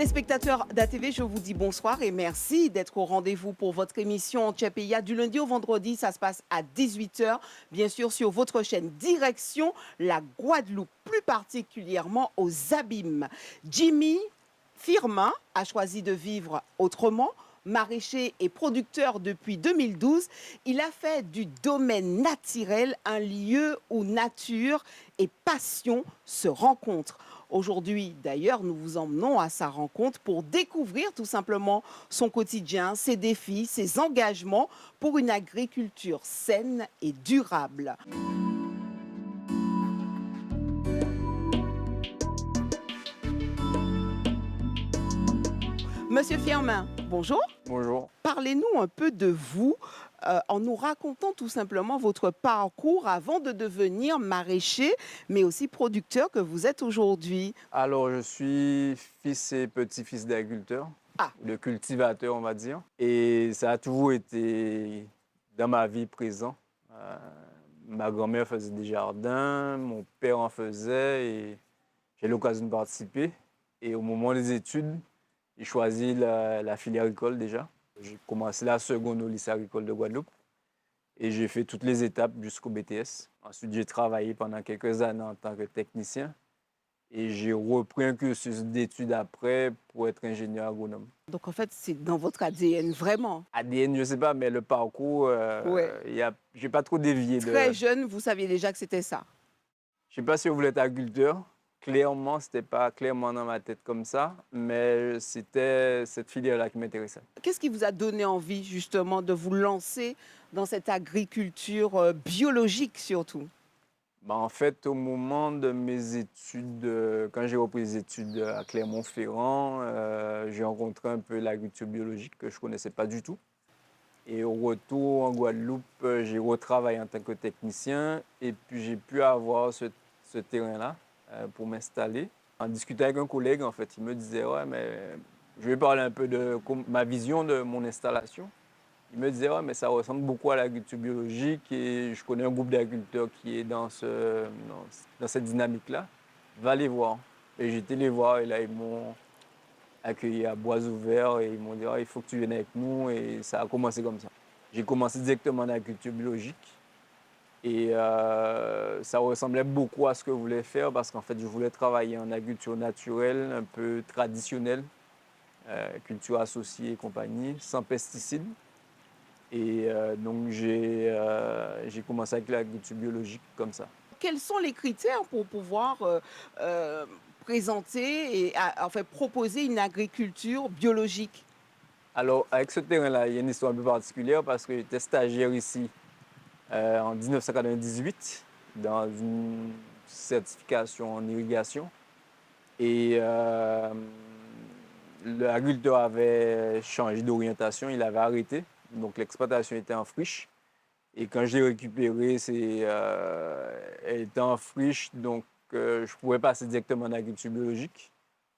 Téléspectateurs d'ATV, je vous dis bonsoir et merci d'être au rendez-vous pour votre émission Tchèpeya. Du lundi au vendredi, ça se passe à 18 h, bien sûr sur votre chaîne Direction la Guadeloupe, plus particulièrement aux Abîmes. Jimmy Firmin a choisi de vivre autrement. Maraîcher et producteur depuis 2012, il a fait du domaine naturel un lieu où nature et passion se rencontrent. Aujourd'hui, d'ailleurs, nous vous emmenons à sa rencontre pour découvrir tout simplement son quotidien, ses défis, ses engagements pour une agriculture saine et durable. Monsieur Firmin, bonjour. Bonjour. Parlez-nous un peu de vous en nous racontant tout simplement votre parcours avant de devenir maraîcher, mais aussi producteur que vous êtes aujourd'hui. Alors, je suis fils et petit-fils d'agriculteur, Ah, de cultivateur, on va dire. Et ça a toujours été dans ma vie présent. Euh, Ma grand-mère faisait des jardins, mon père en faisait et j'ai eu l'occasion de participer. Et au moment des études, j'ai choisi la filière agricole déjà. J'ai commencé la seconde au lycée agricole de Guadeloupe et j'ai fait toutes les étapes jusqu'au BTS. Ensuite, j'ai travaillé pendant quelques années en tant que technicien. Et j'ai repris un cursus d'études après pour être ingénieur agronome. donc en fait, c'est dans votre ADN, vraiment. ADN, je ne sais pas, mais le parcours, Ouais. j'ai pas trop dévié de. Très jeune, vous saviez déjà que c'était ça. Je ne sais pas si vous voulez être agriculteur. Clairement, c'était pas clairement dans ma tête comme ça, mais c'était cette filière-là qui m'intéressait. Qu'est-ce qui vous a donné envie justement de vous lancer dans cette agriculture biologique surtout? Bah, en fait, au moment de mes études, quand j'ai repris les études à Clermont-Ferrand, j'ai rencontré un peu l'agriculture biologique que je ne connaissais pas du tout. Et au retour en Guadeloupe, j'ai retravaillé en tant que technicien et puis j'ai pu avoir ce terrain-là pour m'installer. En discutant avec un collègue, en fait, il me disait, ouais, mais je vais parler un peu de ma vision de mon installation. Il me disait, ouais, mais ça ressemble beaucoup à l'agriculture biologique et je connais un groupe d'agriculteurs qui est dans cette dynamique-là. Va les voir. Et j'étais les voir et là, ils m'ont accueilli à bois ouverts et ils m'ont dit ah, il faut que tu viennes avec nous et ça a commencé comme ça. J'ai commencé directement en agriculture biologique et ça ressemblait beaucoup à ce que je voulais faire parce qu'en fait je voulais travailler en agriculture naturelle, un peu traditionnelle, culture associée et compagnie, sans pesticides. Et donc j'ai commencé avec l'agriculture biologique comme ça. Quels sont les critères pour pouvoir euh, présenter et enfin, proposer une agriculture biologique? Alors avec ce terrain-là, il y a une histoire un peu particulière parce que j'étais stagiaire ici en 1998 dans une certification en irrigation. Et l'agriculteur avait changé d'orientation, il avait arrêté. Donc l'exploitation était en friche. Et quand j'ai récupéré, elle était en friche, donc je pouvais passer directement en agriculture biologique.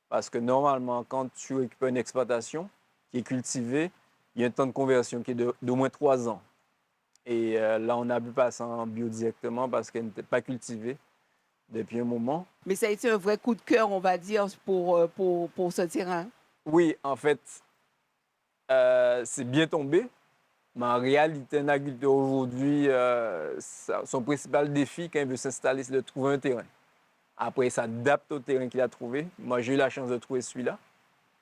Parce que normalement, quand tu récupères une exploitation qui est cultivée, il y a un temps de conversion qui est d'au moins 3 ans. Et là, on a pu passer en bio directement parce qu'elle n'était pas cultivée depuis un moment. Mais ça a été un vrai coup de cœur, on va dire, pour ce terrain. Oui, en fait, c'est bien tombé. Mais en réalité, un agriculteur aujourd'hui, son principal défi quand il veut s'installer, c'est de trouver un terrain. Après, il s'adapte au terrain qu'il a trouvé. Moi, j'ai eu la chance de trouver celui-là,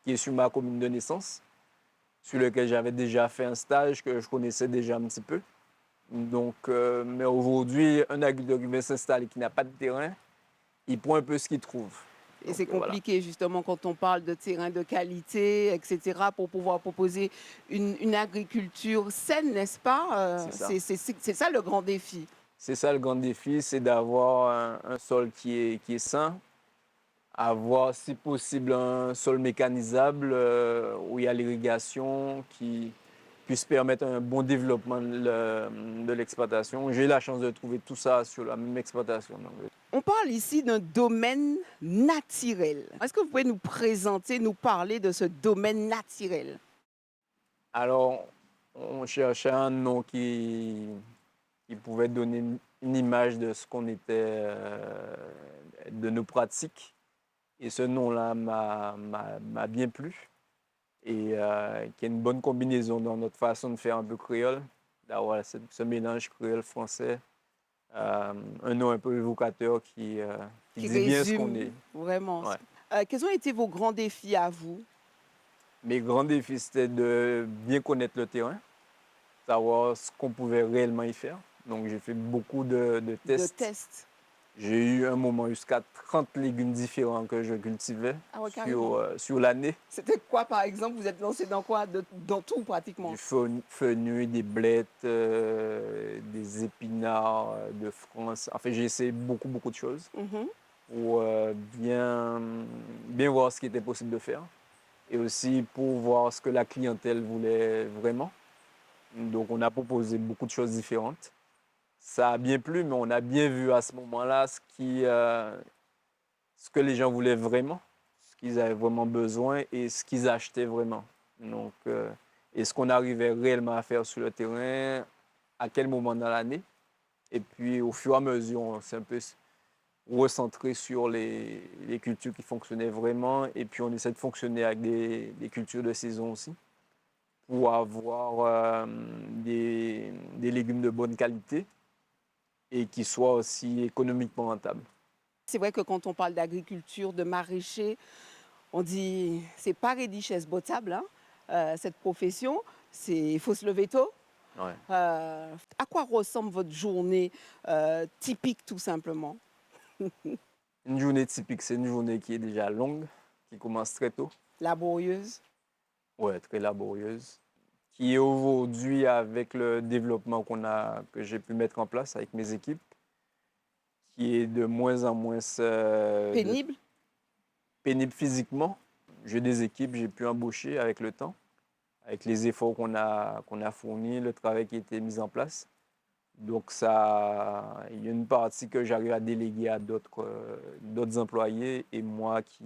qui est sur ma commune de naissance, sur lequel j'avais déjà fait un stage que je connaissais déjà un petit peu. Donc, mais aujourd'hui, un agriculteur qui veut s'installer, qui n'a pas de terrain, il prend un peu ce qu'il trouve. Et Donc c'est voilà. compliqué justement quand on parle de terrain de qualité, etc., pour pouvoir proposer une agriculture saine, n'est-ce pas? C'est ça. C'est ça le grand défi. C'est ça le grand défi, c'est d'avoir un sol qui est sain, avoir si possible un sol mécanisable où il y a l'irrigation qui puisse permettre un bon développement de l'exploitation. J'ai eu la chance de trouver tout ça sur la même exploitation. Donc, On parle ici d'un domaine naturel. Est-ce que vous pouvez nous présenter, nous parler de ce domaine naturel? alors, on cherchait un nom qui pouvait donner une image de ce qu'on était, de nos pratiques. Et ce nom-là m'a bien plu et qui est une bonne combinaison dans notre façon de faire un peu créole, d'avoir ce mélange créole-français, un nom un peu évocateur qui qui dit bien ce qu'on résume est. vraiment. Ouais. Quels ont été vos grands défis à vous? Mes grands défis, c'était de bien connaître le terrain, savoir ce qu'on pouvait réellement y faire. Donc, j'ai fait beaucoup de De tests. tests? J'ai eu un moment jusqu'à 30 légumes différents que je cultivais Ah ouais, carrément. sur l'année. C'était quoi, par exemple? Vous êtes lancé dans quoi? Dans tout, Du pratiquement. fenouil, des blettes, des épinards de France. Enfin, j'ai essayé beaucoup, beaucoup de choses Mhm. pour bien voir ce qui était possible de faire et aussi pour voir ce que la clientèle voulait vraiment. Donc, on a proposé beaucoup de choses différentes. Ça a bien plu, mais on a bien vu à ce moment-là ce que les gens voulaient vraiment, ce qu'ils avaient vraiment besoin et ce qu'ils achetaient vraiment. Donc, et ce qu'on arrivait réellement à faire sur le terrain, à quel moment dans l'année. Et puis, au fur et à mesure, on s'est un peu recentré sur les cultures qui fonctionnaient vraiment. Et puis, on essaie de fonctionner avec des cultures de saison aussi pour avoir des légumes de bonne qualité et qui soient aussi économiquement rentables. C'est vrai que quand on parle d'agriculture, de maraîcher, on dit c'est pas richesse potable, hein, cette profession. Il faut se lever tôt. Ouais. À quoi ressemble votre journée typique, tout simplement? Une journée typique, c'est une journée qui est déjà longue, qui commence très tôt, Laborieuse? ouais, très laborieuse, qui est aujourd'hui avec le développement que j'ai pu mettre en place avec mes équipes, qui est de moins en moins Pénible? pénible physiquement. J'ai des équipes, j'ai pu embaucher avec le temps, avec les efforts qu'on a fournis, le travail qui a été mis en place. Donc il y a une partie que j'arrive à déléguer à d'autres employés et moi qui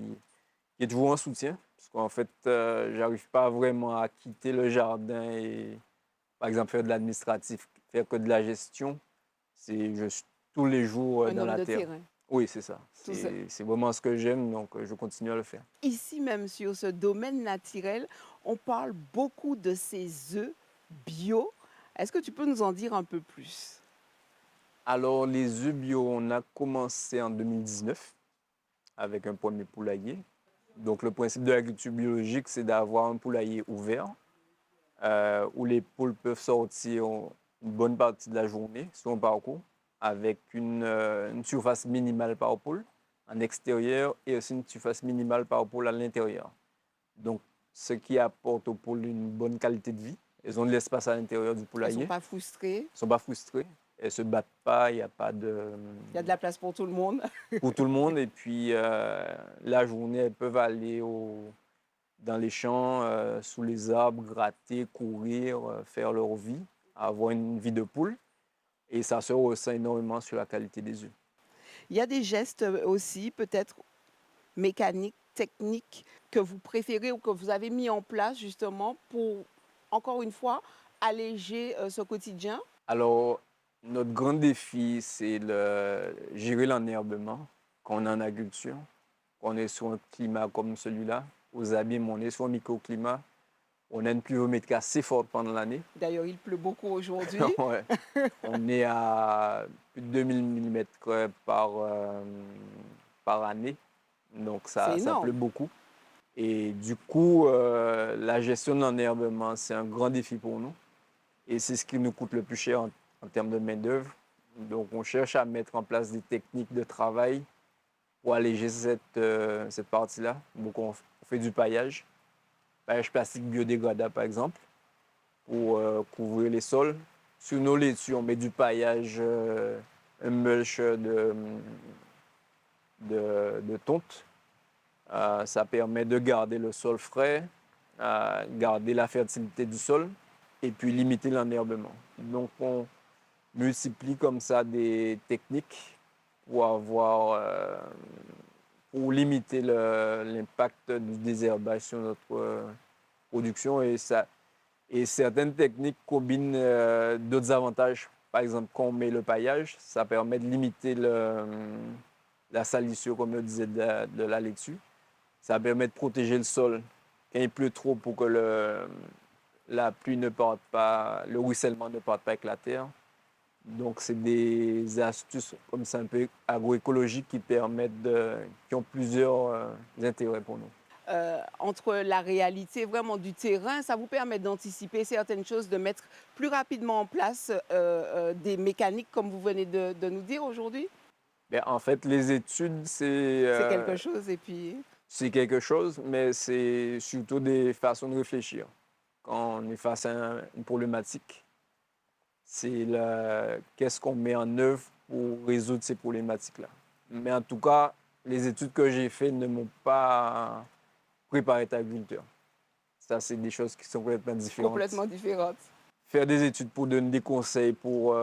est toujours en soutien. Parce qu'en fait, j'arrive pas vraiment à quitter le jardin et, par exemple, faire de l'administratif, faire que de la gestion. Je suis tous les jours Un dans homme la de terre. terrain. Oui, c'est ça. Tout ça. C'est vraiment ce que j'aime, donc je continue à le faire. Ici même sur ce domaine naturel, on parle beaucoup de ces œufs bio. Est-ce que tu peux nous en dire un peu plus? Alors, les œufs bio, on a commencé en 2019 avec un premier poulailler. Donc, le principe de l'agriculture biologique, c'est d'avoir un poulailler ouvert où les poules peuvent sortir une bonne partie de la journée sur un parcours avec une surface minimale par poule en extérieur et aussi une surface minimale par poule à l'intérieur. Donc, ce qui apporte aux poules une bonne qualité de vie. Elles ont de l'espace à l'intérieur du Elles ne sont poulailler. pas frustrées. Elles ne sont pas frustrées. Elles ne se battent pas. Il n'y a pas de... Il y a de la place pour tout le monde. pour tout le monde. Et puis, la journée, elles peuvent aller dans les champs, sous les arbres, gratter, courir, faire leur vie, avoir une vie de poule. Et ça se ressent énormément sur la qualité des œufs. Il y a des gestes aussi, peut-être mécaniques, techniques, que vous préférez ou que vous avez mis en place justement pour, encore une fois, alléger ce quotidien. Alors, notre grand défi, c'est gérer l'enherbement quand on est en agriculture, quand on est sur un climat comme celui-là. Aux abîmes, on est sur un microclimat. On a une pluviométrie assez forte pendant l'année. D'ailleurs, il pleut beaucoup aujourd'hui. Ouais. On est à plus de 2000 mm par année. Donc, C'est ça pleut énorme. beaucoup. Et du coup, la gestion de l'enherbement, c'est un grand défi pour nous. Et c'est ce qui nous coûte le plus cher en termes de main-d'œuvre. Donc, on cherche à mettre en place des techniques de travail pour alléger cette partie-là. Donc, on fait du paillage plastique biodégradable, par exemple, pour couvrir les sols. Sur nos laitues, on met du paillage, un mulch de tonte. Ça permet de garder le sol frais, garder la fertilité du sol et puis limiter l'enherbement. Donc, on multiplie comme ça des techniques pour pour limiter l'impact du désherbage sur notre production et certaines techniques combinent d'autres avantages. Par exemple, quand on met le paillage, ça permet de limiter la salissure, comme je disais, de la laitue. Ça permet de protéger le sol quand il pleut trop pour que la pluie ne parte pas, le ruissellement ne parte pas avec la terre. Donc, c'est des astuces comme ça un peu agroécologiques qui ont plusieurs intérêts pour nous. Entre la réalité vraiment du terrain, ça vous permet d'anticiper certaines choses, de mettre plus rapidement en place des mécaniques comme vous venez de nous dire aujourd'hui? Ben, en fait, les études, C'est quelque chose et puis c'est quelque chose, mais c'est surtout des façons de réfléchir. Quand on est face à une problématique, qu'est-ce qu'on met en œuvre pour résoudre ces problématiques-là. Mais en tout cas, les études que j'ai faites ne m'ont pas préparé à être agriculteur. Ça, c'est des choses qui sont complètement différentes. complètement différentes. Faire des études pour donner des conseils, pour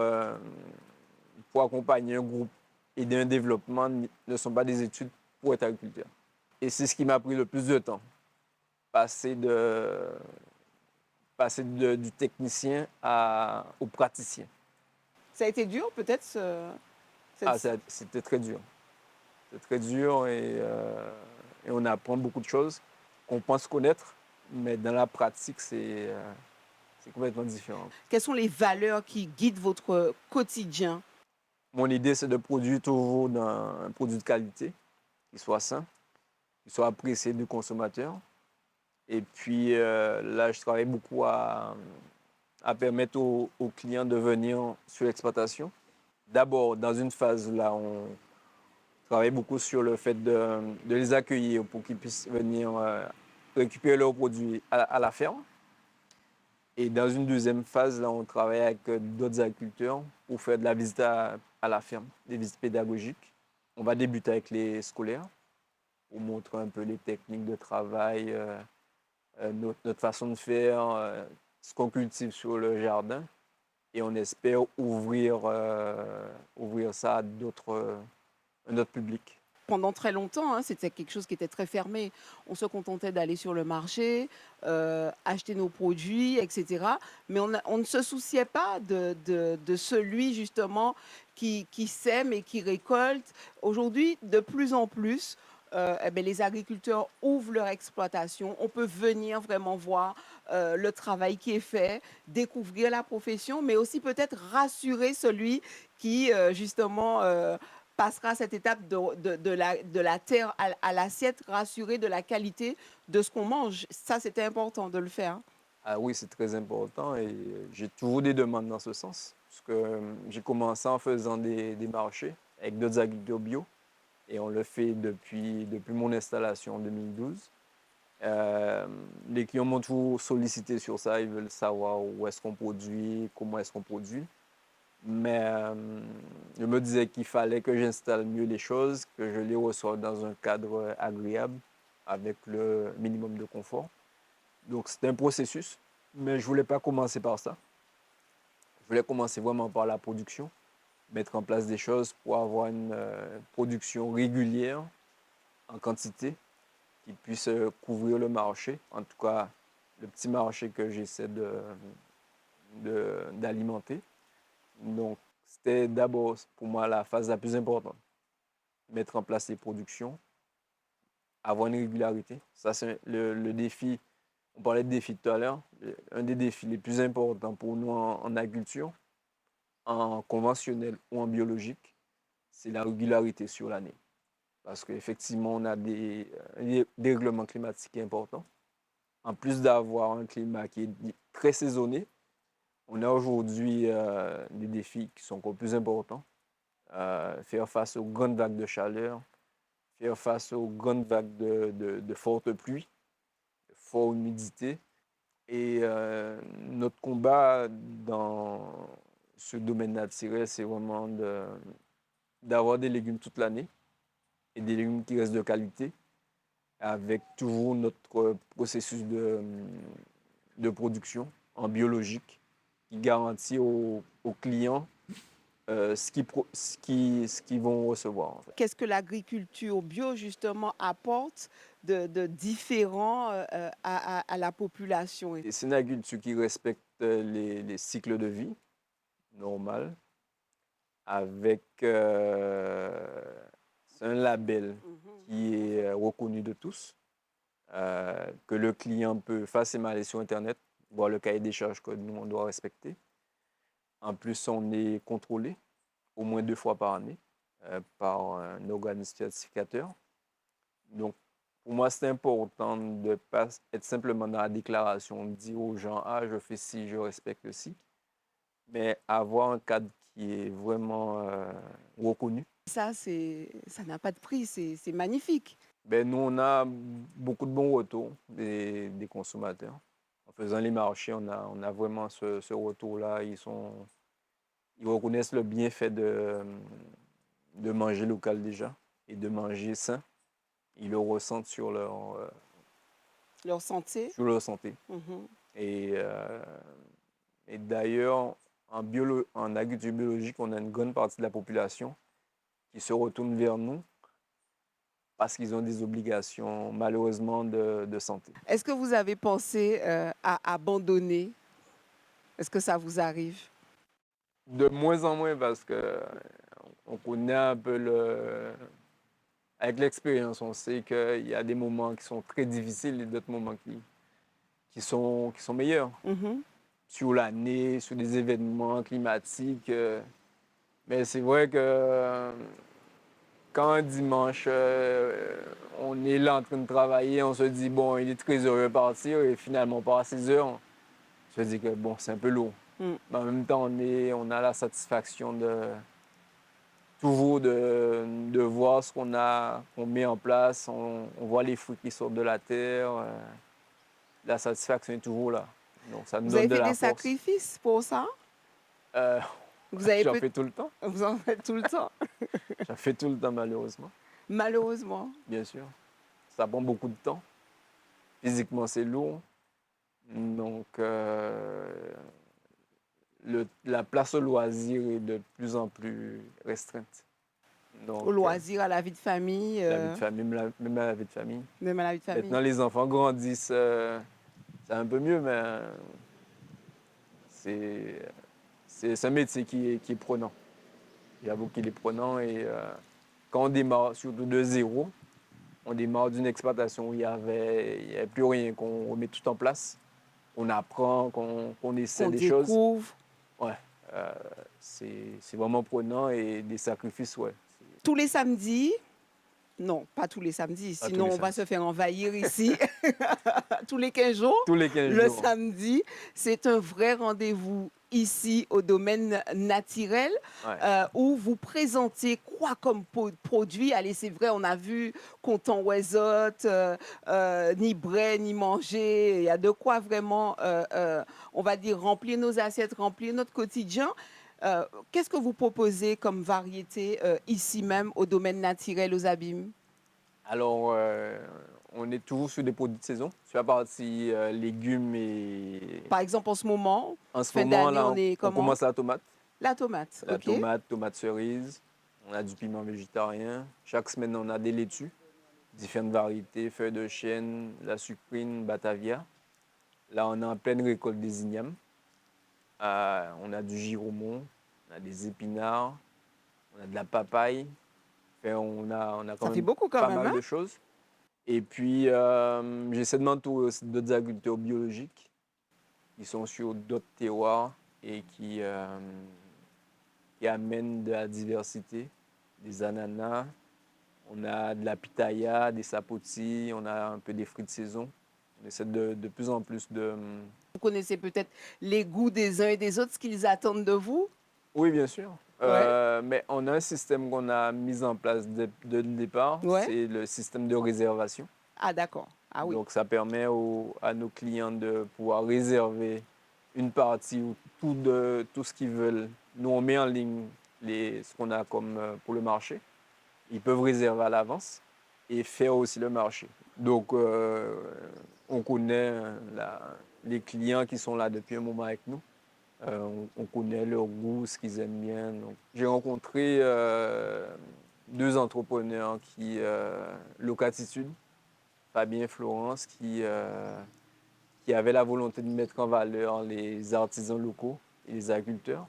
accompagner un groupe, aider un développement, ne sont pas des études pour être agriculteur. Et c'est ce qui m'a pris le plus de temps. Passer du technicien au praticien. Ça a été dur peut-être C'était très dur. C'était très dur et on apprend beaucoup de choses qu'on pense connaître, mais dans la pratique, c'est complètement différent. Quelles sont les valeurs qui guident votre quotidien? Mon idée, c'est de produire toujours un produit de qualité, qui soit sain, qui soit apprécié du consommateur. Et puis là, je travaille beaucoup à permettre aux clients de venir sur l'exploitation. D'abord, dans une phase là, on travaille beaucoup sur le fait de les accueillir pour qu'ils puissent venir récupérer leurs produits à la ferme. Et dans une deuxième phase, là, on travaille avec d'autres agriculteurs pour faire de la visite à la ferme, des visites pédagogiques. On va débuter avec les scolaires pour montrer un peu les techniques de travail, notre façon de faire, ce qu'on cultive sur le jardin. Et on espère ouvrir ça à un autre public. Pendant très longtemps, hein, c'était quelque chose qui était très fermé. On se contentait d'aller sur le marché, acheter nos produits, etc. Mais on ne se souciait pas de celui justement qui sème et qui récolte. Aujourd'hui, de plus en plus, eh ben, les agriculteurs ouvrent leur exploitation. On peut venir vraiment voir le travail qui est fait, découvrir la profession, mais aussi peut-être rassurer celui qui justement passera cette étape de la terre à l'assiette, rassuré de la qualité de ce qu'on mange. Ça, c'était important de le faire. Ah oui, c'est très important et j'ai toujours des demandes dans ce sens. Parce que j'ai commencé en faisant des marchés avec d'autres agriculteurs bio et on le fait depuis mon installation en 2012. Euh, les clients m'ont toujours sollicité sur ça, ils veulent savoir où est-ce qu'on produit, comment est-ce qu'on produit. Mais je me disais qu'il fallait que j'installe mieux les choses, que je les reçoive dans un cadre agréable, avec le minimum de confort. Donc c'était un processus, mais je voulais pas commencer par ça. Je voulais commencer vraiment par la production, mettre en place des choses pour avoir une production régulière, en quantité, qui puisse couvrir le marché, en tout cas le petit marché que j'essaie d'alimenter. Donc, c'était d'abord pour moi la phase la plus importante. Mettre en place les productions, avoir une régularité. Ça, c'est le défi. On parlait de défi tout à l'heure. Un des défis les plus importants pour nous en agriculture, en conventionnel ou en biologique, c'est la régularité sur l'année. Parce qu'effectivement, on a des dérèglements climatiques importants. En plus d'avoir un climat qui est très saisonnier, on a aujourd'hui des défis qui sont encore plus importants. Faire face aux grandes vagues de chaleur, faire face aux grandes vagues de fortes pluies, de forte humidité. Et notre combat dans ce domaine naturel, c'est vraiment d'avoir des légumes toute l'année et des légumes qui restent de qualité, avec toujours notre processus de production en biologique qui garantit aux clients ce qu'ils vont recevoir. En fait. Qu'est-ce que l'agriculture bio, justement, apporte de différent à la population? Et c'est une agriculture qui respecte les cycles de vie normaux, avec C'est un label Mhm. qui est reconnu de tous, que le client peut facilement aller sur Internet, voir le cahier des charges que nous, on doit respecter. En plus, on est contrôlé au moins 2 fois par année par un organisme certificateur. Donc, pour moi, c'est important de ne pas être simplement dans la déclaration, dire aux gens, ah, je fais ci, je respecte ci, mais avoir un cadre qui est vraiment reconnu. Ça n'a pas de prix, c'est magnifique. Ben, nous, on a beaucoup de bons retours des consommateurs. En faisant les marchés, on a vraiment ce retour-là. Ils reconnaissent le bienfait de manger local déjà et de manger sain. Ils le ressentent Leur santé. sur leur santé. Mhm. Et, euh, et d'ailleurs, en agriculture biologique, on a une grande partie de la population qui se retourne vers nous parce qu'ils ont des obligations, malheureusement, de santé. Est-ce que vous avez pensé à abandonner? Est-ce que ça vous arrive? De moins en moins parce que on connaît un peu avec l'expérience, on sait qu'il y a des moments qui sont très difficiles et d'autres moments qui sont meilleurs. Mhm. Sur l'année, sur des événements climatiques. Mais c'est vrai que quand un dimanche, on est là en train de travailler, on se dit, bon, il est très heureux de partir et finalement, on part à 6 heures, on se dit que bon, c'est un peu lourd. Mm. Mais en même temps, on a la satisfaction toujours de voir ce qu'on met en place. On voit les fruits qui sortent de la terre. La satisfaction est toujours là. Donc, ça nous Vous donne avez de fait la des force. sacrifices pour ça? Euh, Vous avez J'en peut fais tout le temps. vous en faites tout le temps, J'en fais tout le temps, malheureusement, malheureusement. bien sûr. Ça prend beaucoup de temps. Physiquement, c'est lourd. Donc, la place au loisir est de plus en plus restreinte. Au Donc, loisir, à la vie de famille, la vie de famille, même la vie de famille. même à la vie de famille. Maintenant, les enfants grandissent, c'est un peu mieux, mais c'est, c'est un métier qui est prenant. J'avoue qu'il est prenant et quand on démarre surtout de zéro, on démarre d'une exploitation où il y avait plus rien, qu'on remet tout en place. On apprend, qu'on essaie Qu'on des choses. découvre. Ouais, euh, c'est vraiment prenant et des sacrifices, ouais. Tous les samedis, non, pas tous les samedis, Pas tous les sinon on va se samedis. faire envahir ici. Tous les 15 jours, Tous les 15 le jours. samedi, c'est un vrai rendez-vous ici au domaine naturel Ouais. où vous présentez quoi comme produit. Allez, c'est vrai, on a vu Content Wesot, ni brais, ni manger. Il y a de quoi vraiment, on va dire, remplir nos assiettes, remplir notre quotidien. Qu'est-ce que vous proposez comme variété ici même au domaine naturel aux Abîmes? Alors, on est toujours sur des produits de saison, sur la partie légumes et Par exemple, en ce moment, en ce fin moment, d'année, là, on est on comment? commence la tomate. La tomate, La OK? tomate, tomate cerise. On a du piment végétarien. Chaque semaine, on a des laitues, différentes variétés, feuilles de chêne, la sucrine, batavia. Là, on est en pleine récolte des ignames. On a du giromon, on a des épinards, on a de la papaye. Enfin, on a quand Ça fait même beaucoup quand pas même, mal hein? de choses. Et puis, j'essaie de m'entourer aussi d'autres agriculteurs biologiques qui sont sur d'autres terroirs et qui amènent de la diversité, des ananas, on a de la pitaya, des sapotis, on a un peu des fruits de saison. On essaie de plus en plus de... Vous connaissez peut-être les goûts des uns et des autres, ce qu'ils attendent de vous? Oui, bien sûr. Ouais, Mais on a un système qu'on a mis en place de départ, ouais. c'est le système de réservation. Ah, d'accord. Ah oui. Donc, ça permet à nos clients de pouvoir réserver une partie ou tout ce qu'ils veulent. Nous, on met en ligne ce qu'on a comme pour le marché. Ils peuvent réserver à l'avance et faire aussi le marché. Donc, on connaît les clients qui sont là depuis un moment avec nous. On connaît leur goût, ce qu'ils aiment bien. Donc, j'ai rencontré 2 entrepreneurs Locatitude, Fabien et Florence, qui avaient la volonté de mettre en valeur les artisans locaux et les agriculteurs.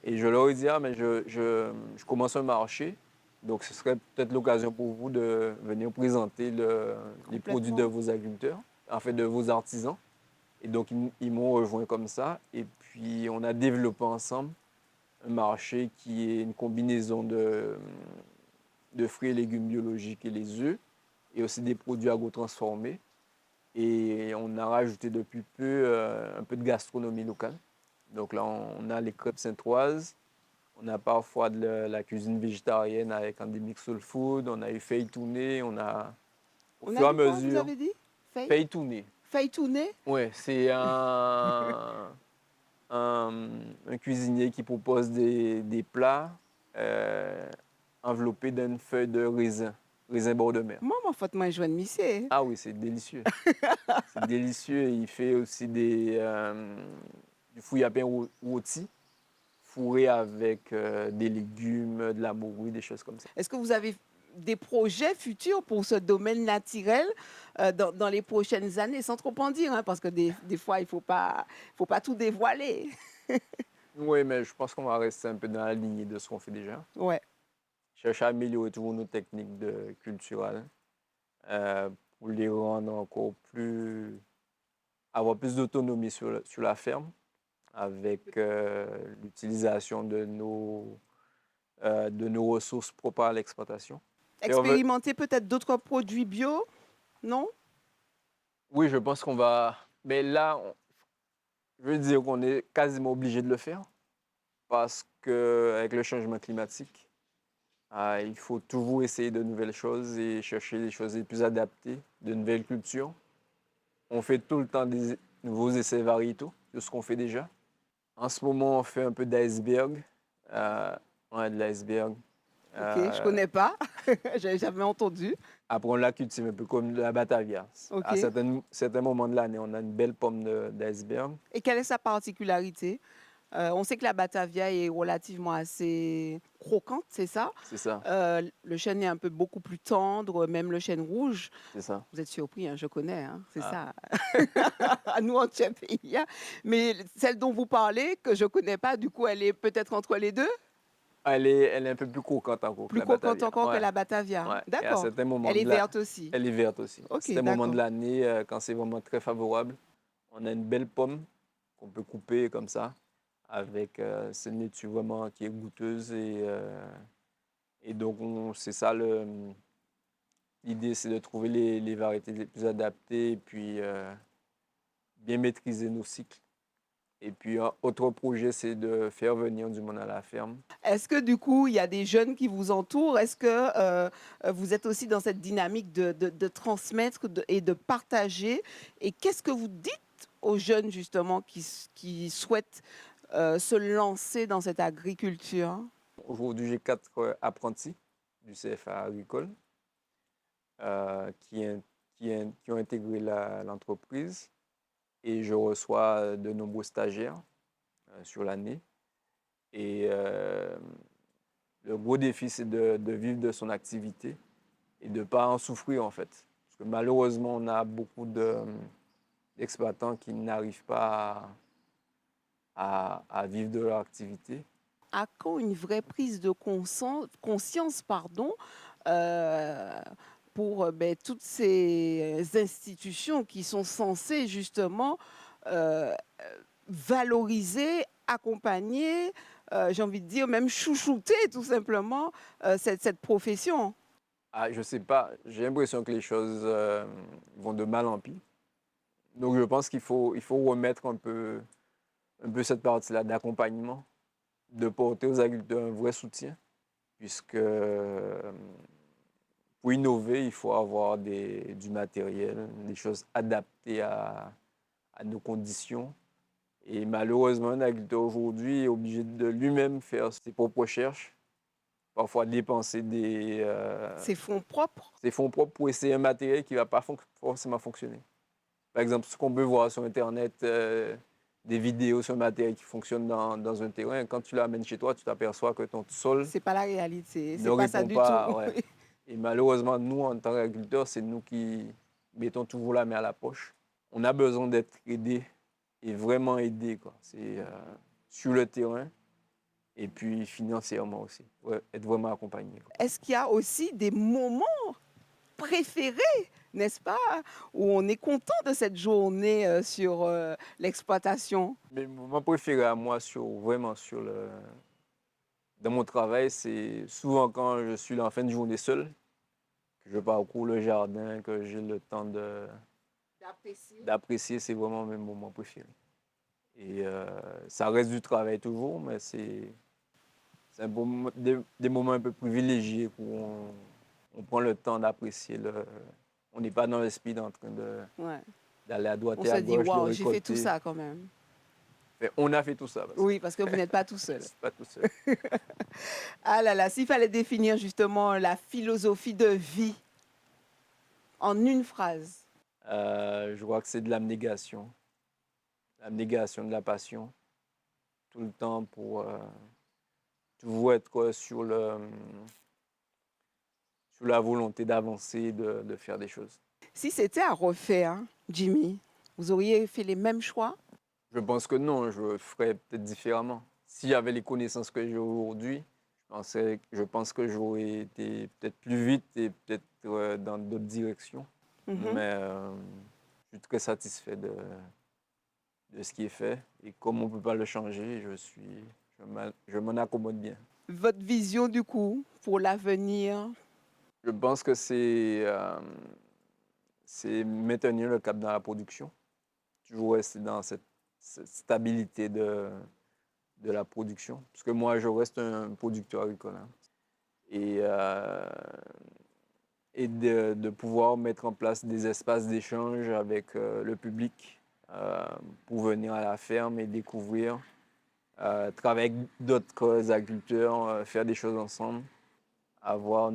Et je leur ai dit, ah, mais je commence un marché. Donc, ce serait peut-être l'occasion pour vous de venir présenter les produits de Complètement. vos agriculteurs, en fait, de vos artisans. Et donc, ils m'ont rejoint comme ça. Et puis, on a développé ensemble un marché qui est une combinaison de fruits et légumes biologiques et les œufs, et aussi des produits agro-transformés. Et on a rajouté depuis peu un peu de gastronomie locale. Donc là, on a les crêpes saintoises, on a parfois de la cuisine végétarienne avec Endemic Soul Food, on a eu Feuille on a au On fur a et à dit quoi, vous mesure avez dit? Feuille. Feuille tournée? Ouais, c'est un cuisinier qui propose des plats euh, enveloppés d'une feuille de raisin bord de mer. Moi, faut moi joindre Missé. Ah oui, c'est délicieux. C'est délicieux. Il fait aussi du fouille à pain rôti, fourré avec des légumes, de la morue, des choses comme ça. Est-ce que vous avez des projets futurs pour ce domaine naturel dans les prochaines années, sans trop en dire, hein, parce que des fois, il ne faut pas tout dévoiler. Oui, mais je pense qu'on va rester un peu dans la lignée de ce qu'on fait déjà. Ouais. Chercher à améliorer toujours nos techniques culturelles euh, pour les rendre encore plus, avoir plus d'autonomie sur la ferme avec l'utilisation de nos ressources propres à l'exploitation. Expérimenter peut-être d'autres produits bio, non? Oui, je pense qu'on va. Mais là, je veux dire qu'on est quasiment obligé de le faire parce qu'avec le changement climatique, il faut toujours essayer de nouvelles choses et chercher des choses les plus adaptées, de nouvelles cultures. On fait tout le temps des nouveaux essais variétaux de ce qu'on fait déjà. En ce moment, on fait un peu d'iceberg. Ouais, de l'iceberg. Ok, je Euh, connais pas. J'avais jamais entendu. Après, on la cultive un peu comme de la batavia. Ok. À certains moments de l'année, on a une belle pomme d'iceberg. Et quelle est sa particularité? On sait que la Batavia est relativement assez croquante, c'est ça? C'est ça, Le chêne est un peu beaucoup plus tendre, même le chêne rouge. c'est ça. Vous êtes surpris, hein, je connais, hein, c'est Ah. ça. À nous en pays. Mais celle dont vous parlez, que je connais pas, du coup, elle est peut-être entre les deux? Elle est un peu plus croquante encore que Plus la croquante batavia. encore que Ouais, la Batavia. ouais. Et à D'accord. certains moments Elle est de la... verte aussi. Elle est verte aussi. À Ok, certains moments de d'accord. l'année, quand c'est vraiment très favorable, on a une belle pomme qu'on peut couper comme ça, avec cette laitue vraiment qui est goûteuse. Et donc, c'est ça l'idée, c'est de trouver les variétés les plus adaptées et puis bien maîtriser nos cycles. Et puis, un autre projet, c'est de faire venir du monde à la ferme. Est-ce que du coup, il y a des jeunes qui vous entourent? Est-ce que vous êtes aussi dans cette dynamique de transmettre et de partager? Et qu'est-ce que vous dites aux jeunes justement qui souhaitent se lancer dans cette agriculture? Aujourd'hui, j'ai 4 apprentis du CFA agricole qui ont intégré l'entreprise et je reçois de nombreux stagiaires sur l'année. Et le gros défi, c'est de vivre de son activité et de ne pas en souffrir en fait. Parce que malheureusement, on a beaucoup d'exploitants qui n'arrivent pas à vivre de leur activité. À quand une vraie prise de conscience, pardon, euh, pour toutes ces institutions qui sont censées justement euh, valoriser, accompagner, j'ai envie de dire même chouchouter tout simplement cette profession. Ah, je sais pas, j'ai l'impression que les choses vont de mal en pis. Donc je pense il faut remettre un peu cette partie-là d'accompagnement, de porter aux agriculteurs un vrai soutien, puisque pour innover, il faut avoir du matériel, des choses adaptées à nos conditions. Et malheureusement, un agriculteur aujourd'hui est obligé de lui-même faire ses propres recherches, parfois dépenser Ces fonds propres, ses fonds propres pour essayer un matériel qui ne va pas forcément fonctionner. Par exemple, ce qu'on peut voir sur Internet, des vidéos sur un matériel qui fonctionne dans un terrain, quand tu l'amènes chez toi, tu t'aperçois que ton sol c'est pas la réalité, ne c'est pas ça répond du tout. pas. Ouais. Et malheureusement, nous, en tant qu'agriculteurs, c'est nous qui mettons toujours la main à la poche. On a besoin d'être aidés et vraiment aidés, quoi. C'est sur le terrain Et puis financièrement aussi, ouais, être vraiment accompagné, quoi. Est-ce qu'il y a aussi des moments préférés, n'est-ce pas, où on est content de cette journée sur l'exploitation? Mes moments préférés à moi dans mon travail, c'est souvent quand je suis là en fin de journée seul, que je parcours le jardin, que j'ai le temps D'apprécier. d'apprécier, c'est vraiment mes moments préférés. Et ça reste du travail toujours, mais c'est des moments un peu privilégiés où on prend le temps d'apprécier on n'est pas dans l'esprit en train Ouais. d'aller à droite On et se à dit, gauche, de waouh, j'ai fait tout récolter. ça quand même. Mais on a fait tout ça, parce que Oui, parce que vous n'êtes pas tout seul. c'est pas tout seul. Ah là là, s'il fallait définir justement la philosophie de vie en une phrase. Je crois que c'est de l'abnégation, de la passion, tout le temps pour toujours être sur la volonté d'avancer, de faire des choses. Si c'était à refaire, Jimmy, vous auriez fait les mêmes choix? Je pense que non, je ferais peut-être différemment. S'il y avait les connaissances que j'ai aujourd'hui, je pense que j'aurais été peut-être plus vite et peut-être dans d'autres directions. Mhm. Mais je suis très satisfait de ce qui est fait. Et comme on ne peut pas le changer, je m'en accommode bien. Votre vision du coup pour l'avenir? Je pense que c'est maintenir le cap dans la production. Toujours rester dans cette stabilité de la production. Parce que moi, je reste un producteur agricole, hein. Et, de pouvoir mettre en place des espaces d'échange avec le public pour venir à la ferme et découvrir, travailler avec d'autres agriculteurs, faire des choses ensemble, avoir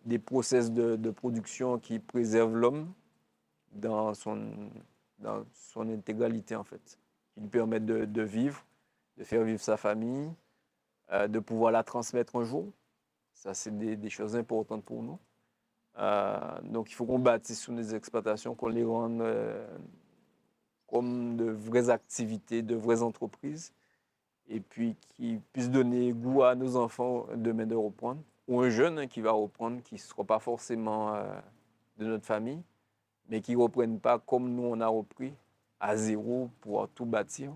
des process de production qui préservent l'homme dans dans son intégralité, en fait, qui lui permettent de vivre, de faire vivre sa famille, de pouvoir la transmettre un jour. Ça, c'est des choses importantes pour nous. Donc, il faut qu'on bâtisse sur les exploitations, qu'on les rende comme de vraies activités, de vraies entreprises, et puis qui puissent donner goût à nos enfants demain de reprendre, ou un jeune, hein, qui va reprendre, qui ne sera pas forcément de notre famille, mais qui ne reprennent pas comme nous on a repris, à zéro, pour tout bâtir,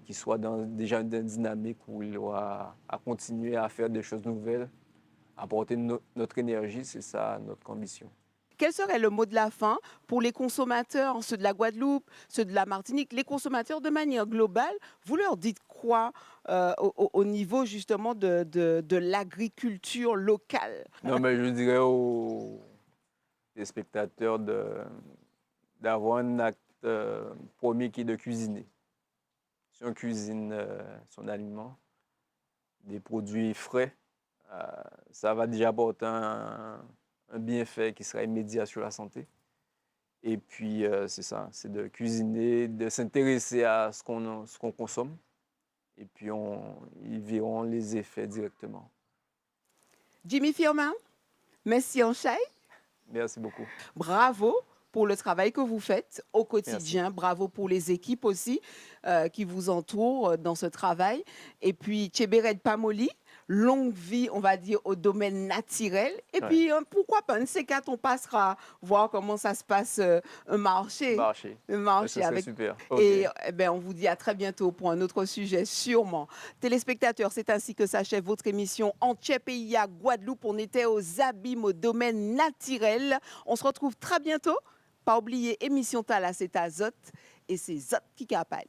qui soit déjà dans une dynamique où il aura à continuer à faire des choses nouvelles, apporter notre énergie, c'est ça notre ambition. Quel serait le mot de la fin pour les consommateurs, ceux de la Guadeloupe, ceux de la Martinique, les consommateurs de manière globale? Vous leur dites quoi au niveau justement de l'agriculture locale? Non, mais je dirais aux spectateurs d'avoir un acte premier qui est de cuisiner. Si on cuisine son aliment, des produits frais, ça va déjà apporter un bienfait qui sera immédiat sur la santé. Et puis, c'est ça, c'est de cuisiner, de s'intéresser à ce qu'on consomme. Et puis, ils verront les effets directement. Jimmy Firmin, merci en chai. Merci beaucoup. Bravo pour le travail que vous faites au Merci. quotidien. Bravo pour les équipes aussi qui vous entourent dans ce travail. Et puis, Tchébéred Pamoli, longue vie, on va dire, au domaine naturel. Et Ouais. puis, pourquoi pas, un de ces quatre, on passera voir comment ça se passe un marché. Marché. Un Ouais, marché ce serait avec. super. OK. Et eh ben, on vous dit à très bientôt pour un autre sujet, sûrement. Téléspectateurs, c'est ainsi que s'achève votre émission En Tchèpeïa Guadeloupe. On était aux abîmes, au domaine naturel. On se retrouve très bientôt. Pas oublier, émission Tala, c'est Azote et c'est Zot qui capali.